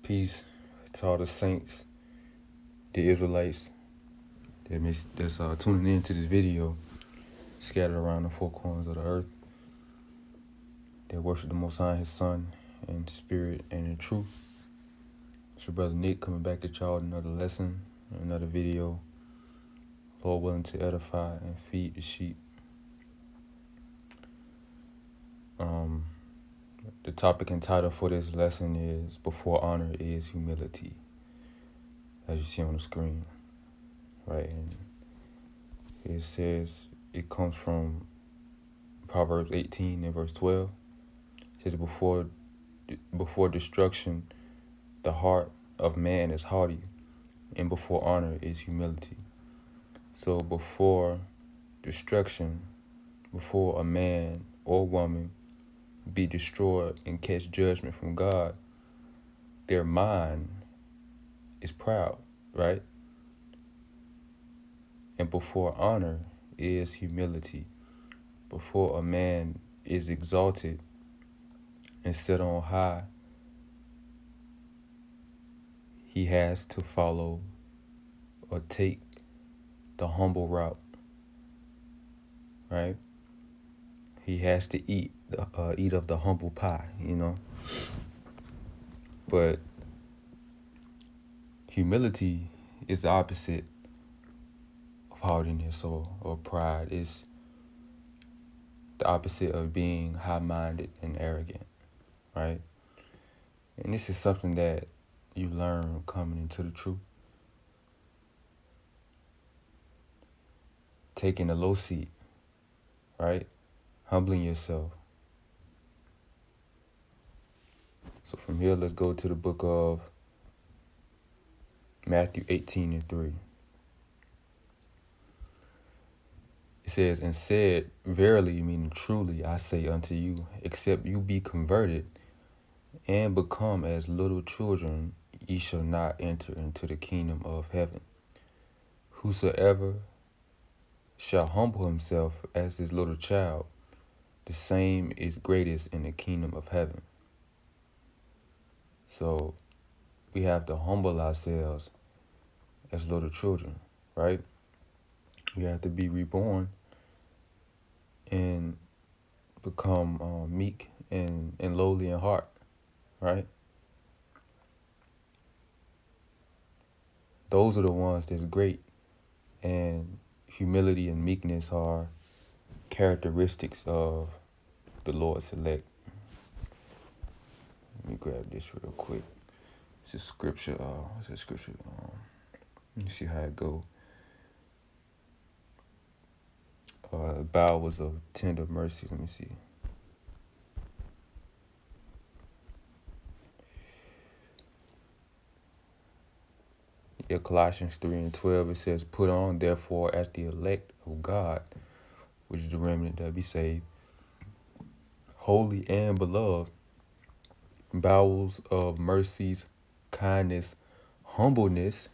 peace to all the saints, the Israelites that's tuning into this video, scattered around the four corners of the earth, that worship the Most High, His Son, in spirit and in truth. It's your brother Nick coming back at y'all with another lesson, another video. Lord willing to edify and feed the sheep. The topic and title for this lesson is Before Honor is Humility, as you see on the screen, right? And it says, it comes from Proverbs 18 and verse 12. It says, before destruction, the heart of man is haughty, and before honor is humility. So before destruction, before a man or woman be destroyed and catch judgment from God, their mind is proud, right? And before honor is humility. Before a man is exalted and set on high, he has to follow or take the humble route, right? He has to eat of the humble pie, But humility is the opposite of haughtiness or pride. It's the opposite of being high-minded and arrogant, right? And this is something that you learn coming into the truth. Taking a low seat, right? Humbling yourself. So from here, let's go to the book of Matthew 18 and 3. It says, and said, verily, meaning truly, I say unto you, except you be converted and become as little children, ye shall not enter into the kingdom of heaven. Whosoever shall humble himself as this little child, the same is greatest in the kingdom of heaven. So we have to humble ourselves as little children, right? We have to be reborn and become meek and lowly in heart, right? Those are the ones that's great. And humility and meekness are characteristics of the Lord's elect. Let me grab this real quick. It's a scripture. What's that scripture? Let me see how it go. Bowels of tender mercy. Let me see. Yeah, Colossians 3 and 12, it says, put on, therefore, as the elect of God, which is the remnant that be saved, holy and beloved, bowels of mercies, kindness, humbleness,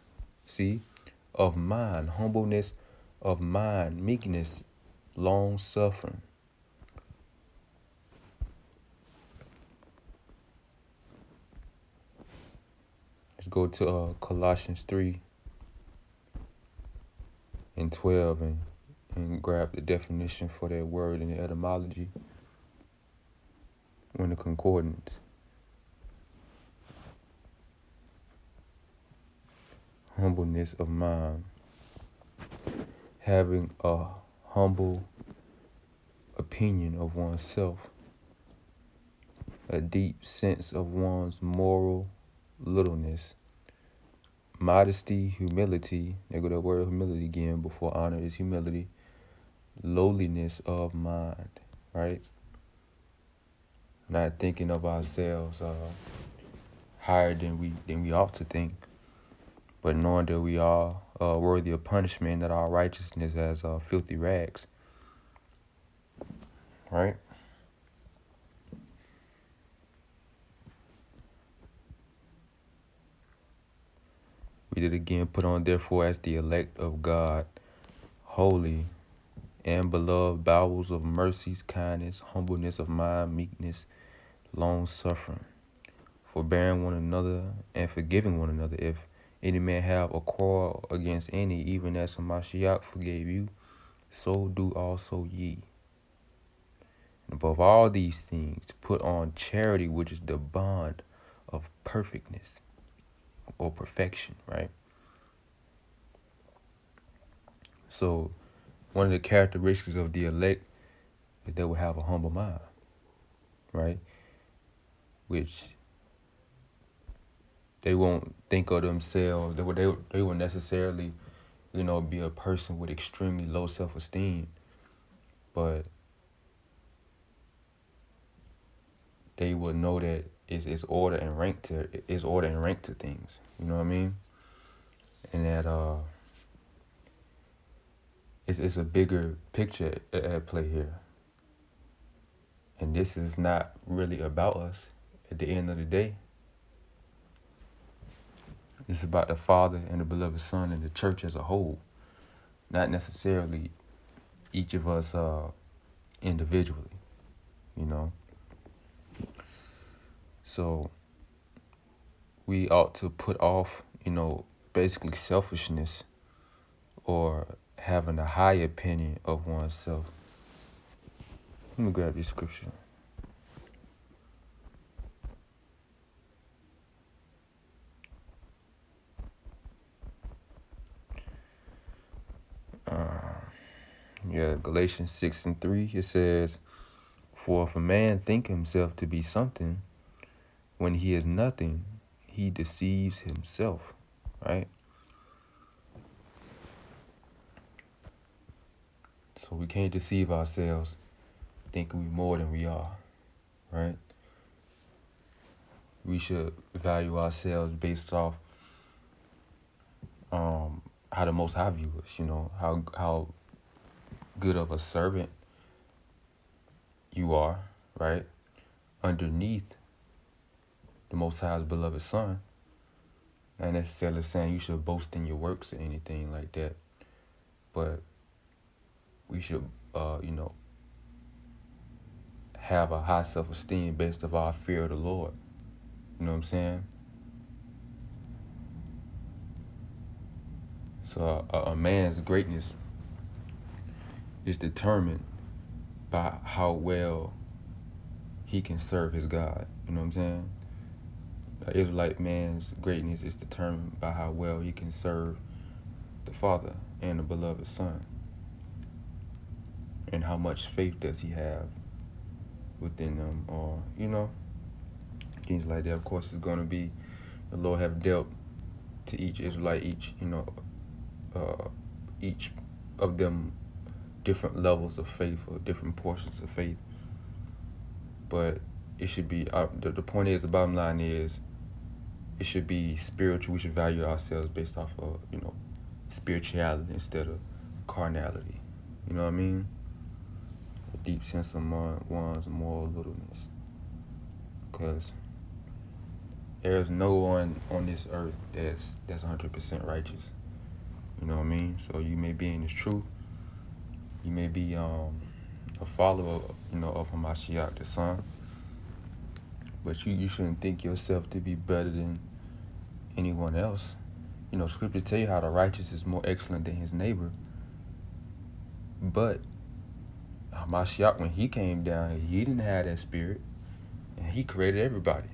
of mind, humbleness of mind, meekness, long suffering. Let's go to Colossians 3 and 12 and grab the definition for that word in the etymology or in the concordance. Humbleness of mind. Having a humble opinion of oneself. A deep sense of one's moral littleness. Modesty, humility. There go that word humility again. Before honor is humility. Lowliness of mind, right? Not thinking of ourselves higher than we ought to think, but knowing that we are worthy of punishment, that our righteousness as filthy rags, right? We did again, put on therefore as the elect of God, holy and beloved, bowels of mercies, kindness, humbleness of mind, meekness, long suffering. forbearing one another, and forgiving one another. If any man have a quarrel against any, even as Mashiach forgave you, so do also ye. And above all these things, put on charity, which is the bond of perfectness or perfection, right? So one of the characteristics of the elect is they will have a humble mind, right? Which they won't think of themselves. They will necessarily, be a person with extremely low self-esteem, but they will know that it's order and rank to things. You know what I mean? And that it's a bigger picture at play here. And this is not really about us at the end of the day. It's about the Father and the beloved Son and the church as a whole, not necessarily each of us individually, So we ought to put off, basically selfishness or having a high opinion of oneself. Let me grab this scripture. Galatians 6:3, it says, "For if a man think himself to be something, when he is nothing, he deceives himself," right? So we can't deceive ourselves thinking we're more than we are, right? We should value ourselves based off how the Most High view us, how good of a servant you are, right? Underneath the Most High's beloved Son. Not necessarily saying you should boast in your works or anything like that, but we should, have a high self-esteem based of our fear of the Lord. You know what I'm saying? So a man's greatness is determined by how well he can serve his God. You know what I'm saying? An Israelite man's greatness is determined by how well he can serve the Father and the beloved Son. And how much faith does he have within them, or, things like that. Of course, it's going to be, the Lord have dealt to each Israelite, each of them different levels of faith or different portions of faith. But it should be, the point is, the bottom line is, it should be spiritual. We should value ourselves based off of, spirituality instead of carnality. You know what I mean? A deep sense of one's moral littleness. Because there's no one on this earth that's 100% righteous. You know what I mean? So you may be in this truth. You may be a follower, of Hamashiach, the Son. But you shouldn't think yourself to be better than anyone else. Scripture tell you how the righteous is more excellent than his neighbor. But Hamashiach, when he came down, he didn't have that spirit. And he created everybody.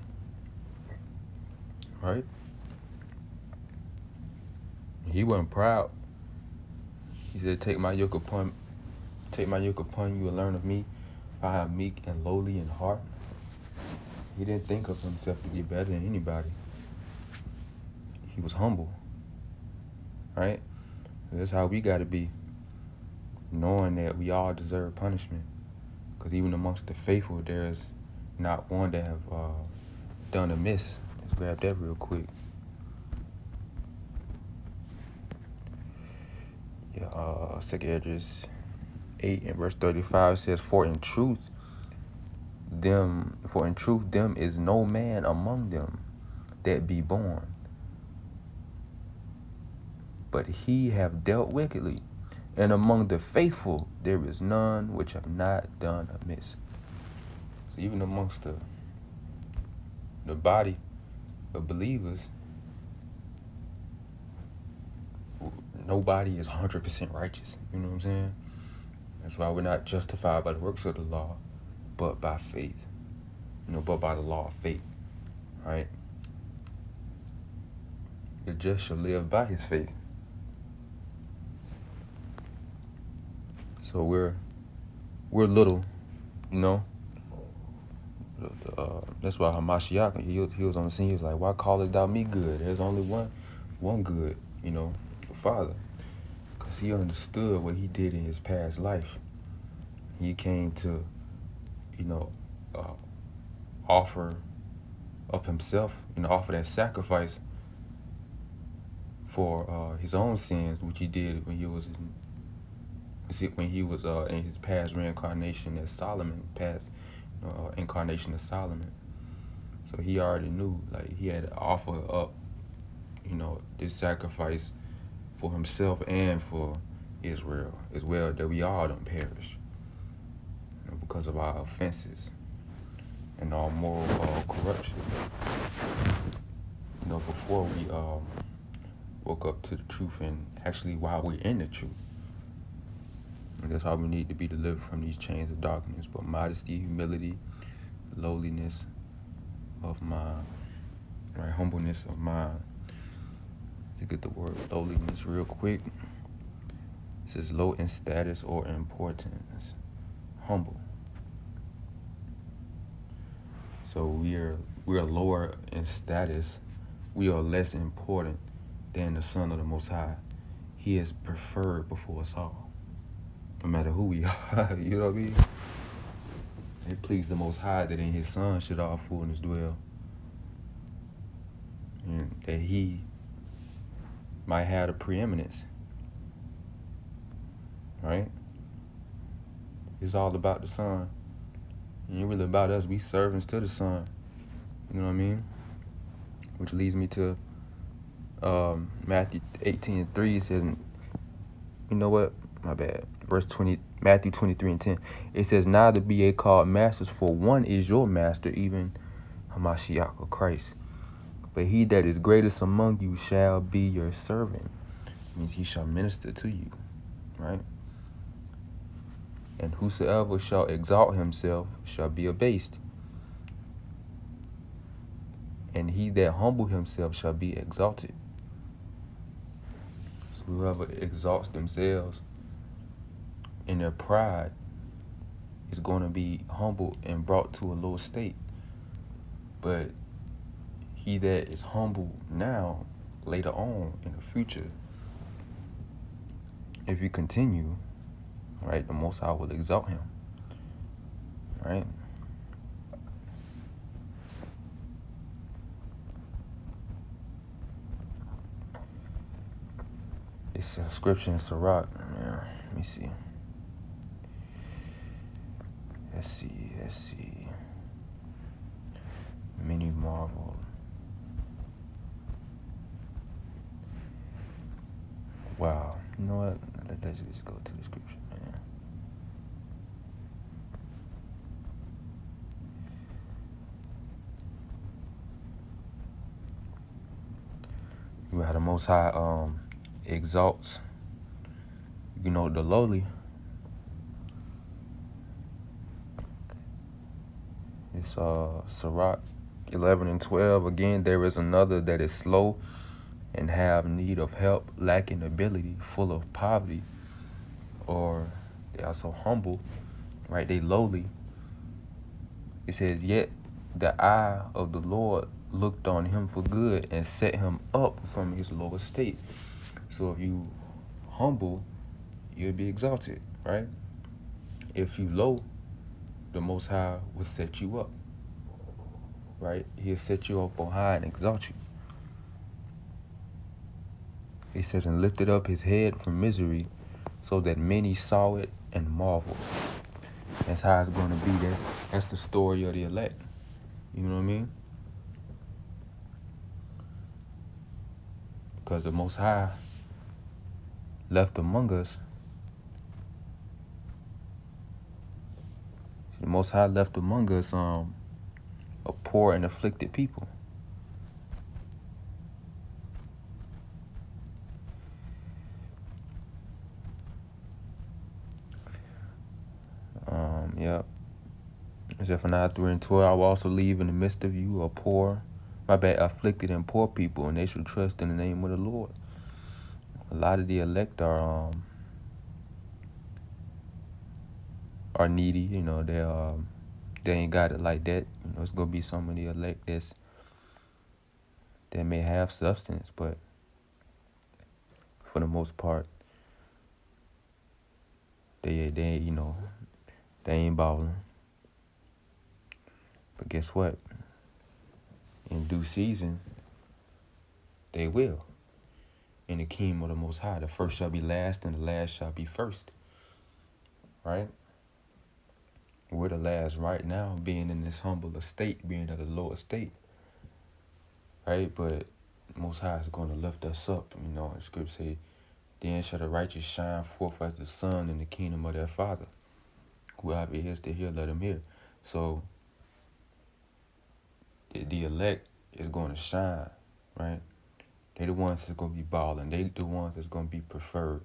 Right? He wasn't proud. He said, take my yoke upon you and learn of me, for I am meek and lowly in heart. He didn't think of himself to be better than anybody. He was humble. Right? That's how we got to be, knowing that we all deserve punishment. Because even amongst the faithful, there's not one that have done amiss. Let's grab that real quick. Second Esdras 8 and verse 35 says, For in truth them is no man among them that be born, but he have dealt wickedly, and among the faithful there is none which have not done amiss. So even amongst the body, But believers, nobody is 100% righteous. You know what I'm saying? That's why we're not justified by the works of the law, but by faith. But by the law of faith, right? The just shall live by his faith. So we're little, that's why Hamashiach, he was on the scene. He was like, "Why callest thou me good? There's only one good, the Father." Because he understood what he did in his past life. He came to, offer up himself, offer that sacrifice for his own sins, which he did when he was in his past reincarnation as Solomon, incarnation of Solomon. So he already knew, like, he had to offer up, this sacrifice for himself and for Israel as well, that we all don't perish, because of our offenses and our moral corruption. Before we woke up to the truth, and actually while we're in the truth. And that's why we need to be delivered from these chains of darkness. But modesty, humility, lowliness of mind, right? Humbleness of mind. To get the word lowliness real quick. It says low in status or importance. Humble. So we are lower in status. We are less important than the Son of the Most High. He is preferred before us all. No matter who we are, you know what I mean? It pleased the Most High that in his Son should all fullness dwell. And that he might have the preeminence. Right? It's all about the Son. It ain't really about us. We servants to the Son. You know what I mean? Which leads me to Matthew 18:3. says, you know what? My bad. Verse 20, Matthew 23:10. It says, neither be ye called masters, for one is your master, even Hamashiach, or Christ. But he that is greatest among you shall be your servant. It means he shall minister to you, right? And whosoever shall exalt himself shall be abased. And he that humble himself shall be exalted. So whoever exalts themselves in their pride is going to be humbled and brought to a lower state. But he that is humble now, later on in the future, if you continue, right, the Most High will exalt him, right? It's a scripture in Sirach. Let me see. Let's see. Many marvel. Wow. You know what? Let's just go to the scripture, man. Where the Most High exalts, the lowly. It's Sirach 11:12. Again, there is another that is slow and have need of help, lacking ability, full of poverty, or they are so humble, right? They lowly. It says, yet the eye of the Lord looked on him for good and set him up from his lower state. So if you humble, you'll be exalted, right? If you low, the Most High will set you up, right? He'll set you up on high and exalt you. It says, and lifted up his head from misery, so that many saw it and marveled. That's how it's going to be. That's the story of the elect. You know what I mean? Because the Most High left among us. The Most High left among us a poor and afflicted people. Yep. Zephaniah 3 and 12, I will also leave in the midst of you a poor, afflicted and poor people, and they shall trust in the name of the Lord. A lot of the elect are needy, they ain't got it like that. It's gonna be some of the elect that may have substance, but for the most part, they ain't balling. But guess what? In due season, they will. In the kingdom of the Most High, the first shall be last, and the last shall be first. Right? We're the last right now, being in this humble estate, being at a low estate. Right? But Most High is going to lift us up. The scripture say, then shall the righteous shine forth as the sun in the kingdom of their Father. Whoever is to hear, let him hear. So the elect is going to shine, right? They the ones that's going to be balling. They the ones that's going to be preferred.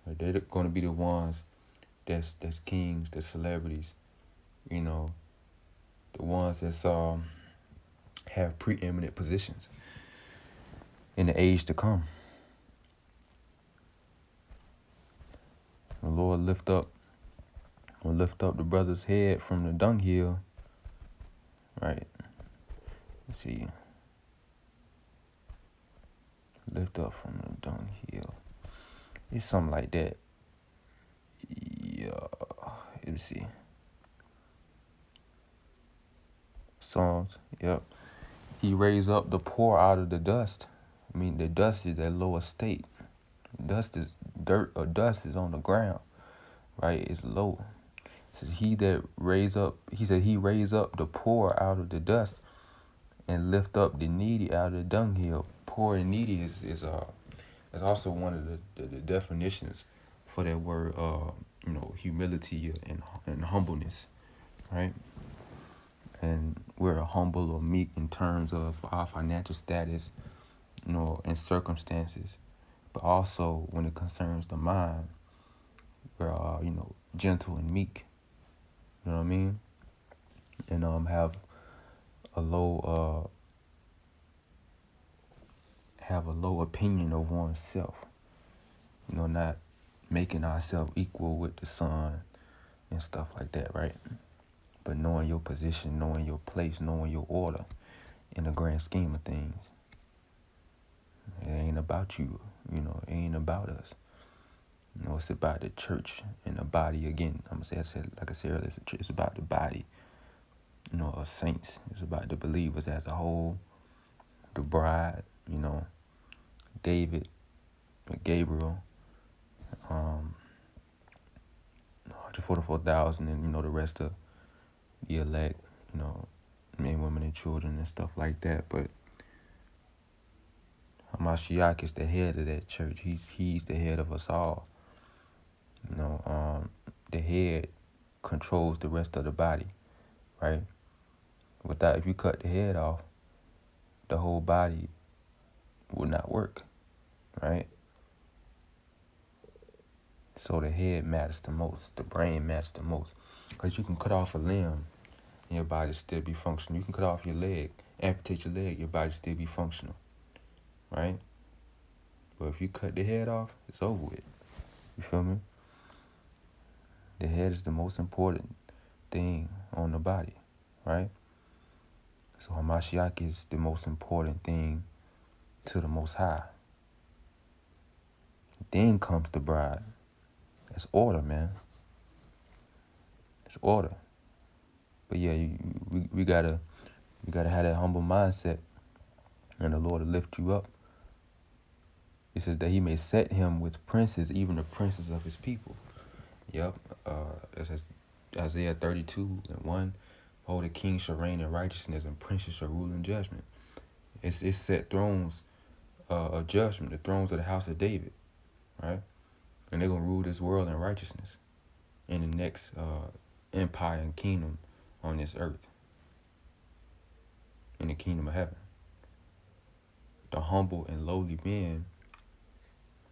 Right? They're going to be the ones that's kings, that's celebrities, the ones that's have preeminent positions in the age to come. The Lord will lift up the brother's head from the dunghill. Right. Let's see. Lift up from the dunghill. It's something like that. Yeah. Let me see. Psalms. Yep. He raised up the poor out of the dust. The dust is that lower state. Dust is dirt, or dust is on the ground. Right? It's low. It says he raised up the poor out of the dust and lift up the needy out of the dunghill. Poor and needy is also one of the definitions for that word, humility and humbleness, right? And we're humble or meek in terms of our financial status, and circumstances, but also when it concerns the mind, we're gentle and meek. You know what I mean? And have a low opinion of oneself. Not making ourselves equal with the sun and stuff like that, right? But knowing your position, knowing your place, knowing your order in the grand scheme of things. It ain't about you, it ain't about us. It's about the church and the body again. Like I said earlier, it's about the body, of saints. It's about the believers as a whole, the bride, David, Gabriel, 144,000, and, the rest of the elect, men, women, and children and stuff like that. But Hamashiach is the head of that church. He's the head of us all. The head controls the rest of the body, right? If you cut the head off, the whole body will not work, right? So the head matters the most. The brain matters the most. Because you can cut off a limb and your body still be functional. You can cut off your leg, amputate your leg, your body still be functional, right? But if you cut the head off, it's over with. You feel me? The head is the most important thing on the body, right? So Hamashiach is the most important thing to the Most High. Then comes the bride. It's order, man. It's order. But yeah, we gotta have that humble mindset, and the Lord will lift you up. It says that He may set him with princes, even the princes of His people. Yep. It says Isaiah 32:1. Oh, the king shall reign in righteousness, and princes shall rule in judgment. It's set thrones of judgment, the thrones of the house of David, right? And they're gonna rule this world in righteousness in the next empire and kingdom on this earth, in the kingdom of heaven. The humble and lowly men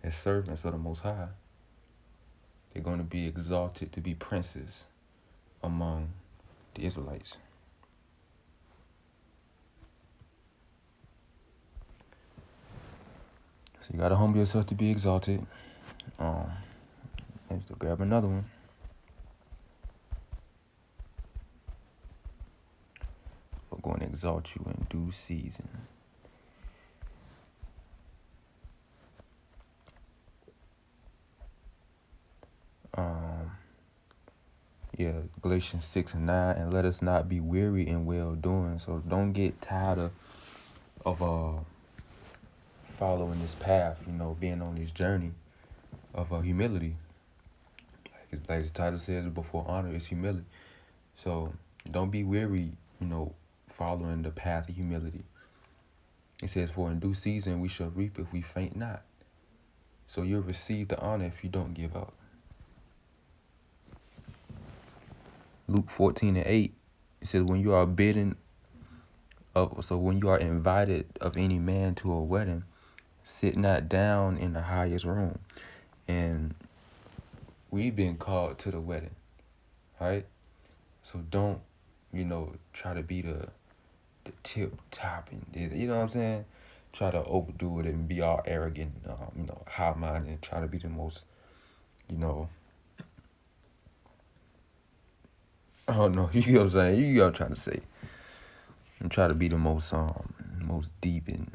as servants of the Most High They're going to be exalted to be princes among the Israelites. So you gotta humble yourself to be exalted. Let's grab another one. We're going to exalt you in due season. Galatians 6:9, and let us not be weary in well doing. So don't get tired of following this path, being on this journey of humility. Like the title says, before honor is humility. So don't be weary, following the path of humility. It says, for in due season we shall reap if we faint not. So you'll receive the honor if you don't give up. Luke 14:8, it says, when you are invited of any man to a wedding, sit not down in the highest room. And we've been called to the wedding, right? So don't, try to be the tip top, and you know what I'm saying? Try to overdo it and be all arrogant, high-minded, try to be the most, I don't know, you know what I'm saying? You know what I'm trying to say. And try to be the most deep and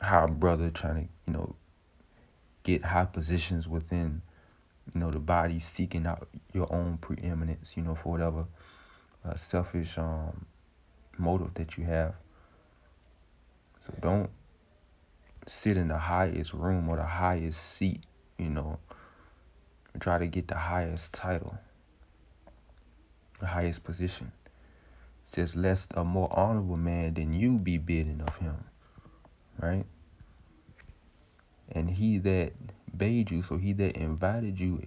high brother, trying to, get high positions within, the body, seeking out your own preeminence, for whatever selfish motive that you have. So don't sit in the highest room or the highest seat, try to get the highest title, the highest position. It says, lest a more honorable man than you be bidden of him, right? And he that bade you, so he that invited you,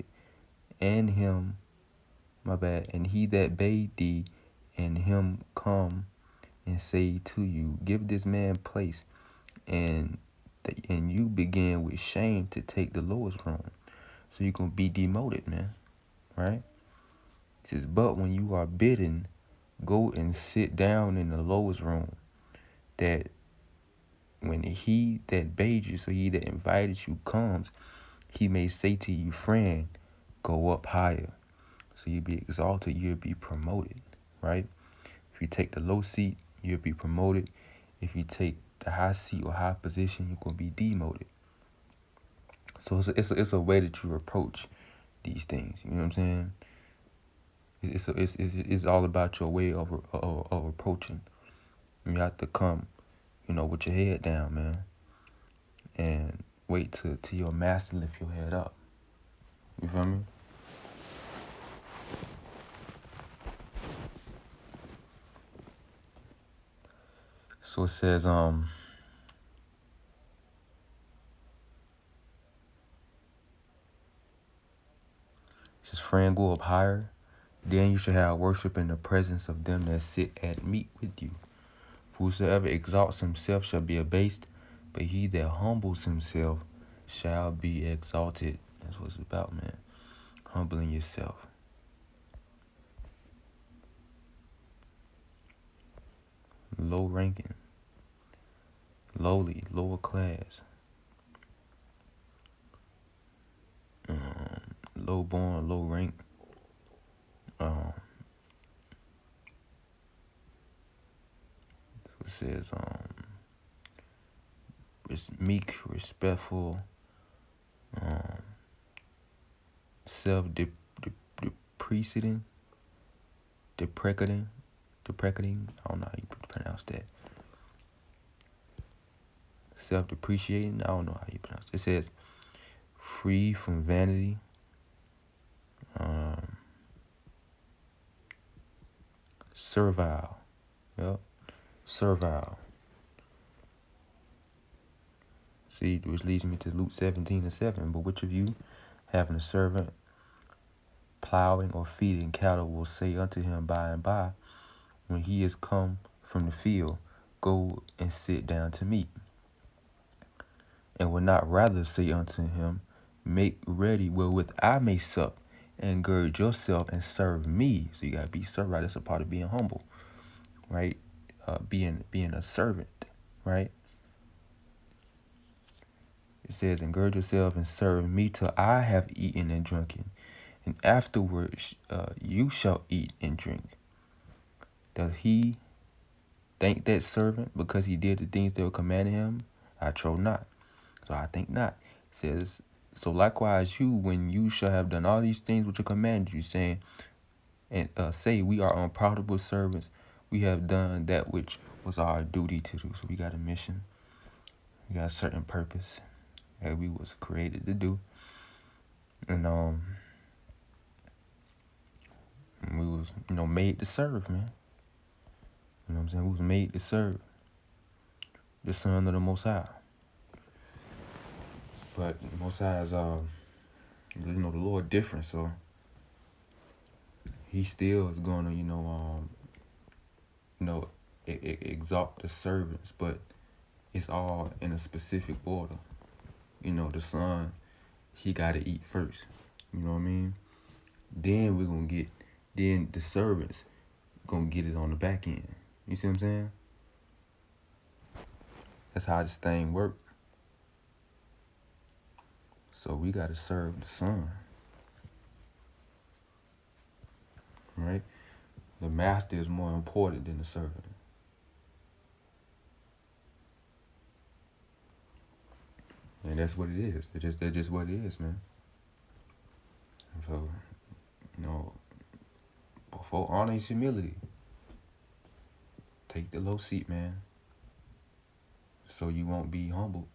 and him, and he that bade thee, and him come and say to you, give this man place, and you begin with shame to take the lowest room. So you're going to be demoted, man, right? It says, but when you are bidden, go and sit down in the lowest room, that when he that bade you, so he that invited you, comes, he may say to you, friend, go up higher. So you'll be exalted, you'll be promoted, right? If you take the low seat, you'll be promoted. If you take the high seat or high position, you're going to be demoted. So it's a way that you approach these things. You know what I'm saying? It's all about your way of approaching. You have to come, with your head down, man, and wait till your master lift your head up. You feel me? So it says, it says, friend, go up higher. Then you shall have worship in the presence of them that sit at meat with you. For whosoever exalts himself shall be abased, but he that humbles himself shall be exalted. That's what it's about, man. Humbling yourself. Low ranking. Lowly, lower class. Low born, low rank. It says, meek, respectful, self-depreciating, deprecating. I don't know how you pronounce that. Self-depreciating. I don't know how you pronounce it. It says, free from vanity. Servile. Yep. Servile. See, which leads me to Luke 17:7. But which of you, having a servant plowing or feeding cattle, will say unto him by and by, when he is come from the field, go and sit down to meat? And will not rather say unto him, make ready wherewith I may sup, and gird yourself and serve me. So you gotta be served, right? That's a part of being humble, right? Being a servant, right? It says, and gird yourself and serve me till I have eaten and drunken, and afterwards you shall eat and drink. Does he thank that servant because he did the things that were commanded him? I trow not. So I think not. It says, so likewise you, when you shall have done all these things which are commanded you, saying, and say, we are unprofitable servants, we have done that which was our duty to do. So we got a mission, we got a certain purpose that we was created to do, and we was made to serve, man. You know what I'm saying? We was made to serve the Son of the Most High. But the Most High is the Lord different, so he still is gonna exalt the servants, but it's all in a specific order. The son, he gotta eat first. You know what I mean? Then then the servants gonna get it on the back end. You see what I'm saying? That's how this thing works. So we gotta serve the son. Right? The master is more important than the servant. And that's what it is. That's just what it is, man. So, before honor is humility. Take the low seat, man. So you won't be humbled.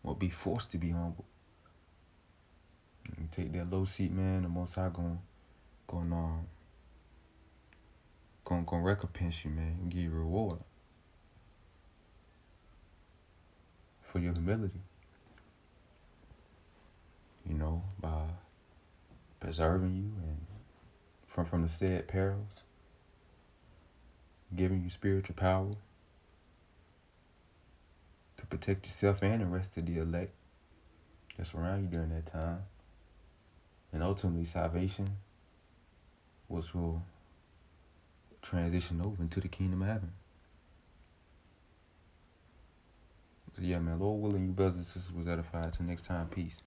Won't be forced to be humble. You take that low seat, man. The Most High gonna recompense you, man, and give you a reward for your humility. By preserving you and from the said perils, giving you spiritual power to protect yourself and the rest of the elect that's around you during that time, and ultimately salvation, which will transition over into the kingdom of heaven. So yeah, man, Lord willing, you brothers and sisters was edified. Till next time, peace.